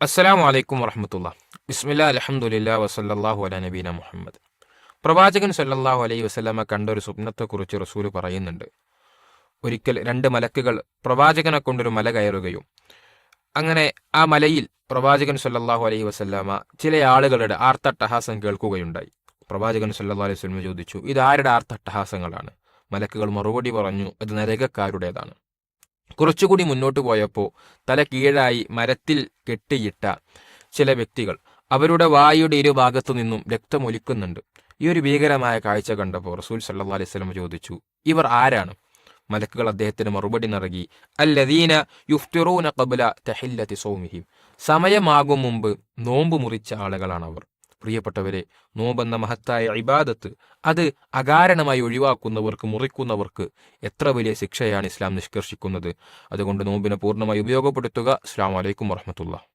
അസ്സലാമു അലൈക്കും വറഹ്മത്തുള്ളാ. ബിസ്മില്ലാ അൽഹംദുലില്ലാ വസല്ലല്ലാഹു അലാ നബീന മുഹമ്മദ്. പ്രവാചകൻ സല്ലല്ലാഹു അലൈഹി വസല്ലമ കണ്ട ഒരു സ്വപ്നത്തെക്കുറിച്ച് റസൂല് പറയുന്നുണ്ട്. ഒരിക്കൽ രണ്ട് മലക്കുകൾ പ്രവാചകനെ കൊണ്ടൊരു മല കയറുകയും അങ്ങനെ ആ മലയിൽ പ്രവാചകൻ സല്ലല്ലാഹു അലൈഹി വസല്ലമ ചില ആളുകളുടെ ആർത്തട്ടഹാസം കേൾക്കുകയുണ്ടായി. പ്രവാചകൻ സല്ലല്ലാഹു അലൈഹി വസല്ലമ ചോദിച്ചു, ഇതാരുടെ ആർത്തട്ടഹാസങ്ങളാണ്? മലക്കുകൾ മറുപടി പറഞ്ഞു, അത് നരകക്കാരുടേതാണ്. കുറച്ചുകൂടി മുന്നോട്ട് പോയപ്പോൾ തല കീഴായി മരത്തിൽ കെട്ടിയിട്ട ചില വ്യക്തികൾ, അവരുടെ വായുടെ ഇരുഭാഗത്തു നിന്നും രക്തമൊലിക്കുന്നുണ്ട്. ഈ ഒരു ഭീകരമായ കാഴ്ച കണ്ടപ്പോൾ റസൂൽ സല്ലല്ലാഹു അലൈഹി വസല്ലം ചോദിച്ചു, ഇവർ ആരാണ്? മലക്കുകൾ അദ്ദേഹത്തിന് മറുപടി നൽകി, അല്ലദീന യുഫ്തിറൂന ഖബ്ല തഹില്ലതി സൗമിഹിം, സമയമാകും മുമ്പ് നോമ്പ് മുറിച്ച ആളുകളാണവർ. പ്രിയപ്പെട്ടവരെ, നോമ്പെന്ന മഹത്തായ ഇബാദത്ത് അത് അകാരണമായി ഒഴിവാക്കുന്നവർക്ക്, മുറിക്കുന്നവർക്ക് എത്ര വലിയ ശിക്ഷയാണ് ഇസ്ലാം നിഷ്കർഷിക്കുന്നത്. അതുകൊണ്ട് നോമ്പിനെ പൂർണ്ണമായി ഉപയോഗപ്പെടുത്തുക. അസ്സലാമു അലൈക്കും വറഹ്മത്തുള്ളാഹി.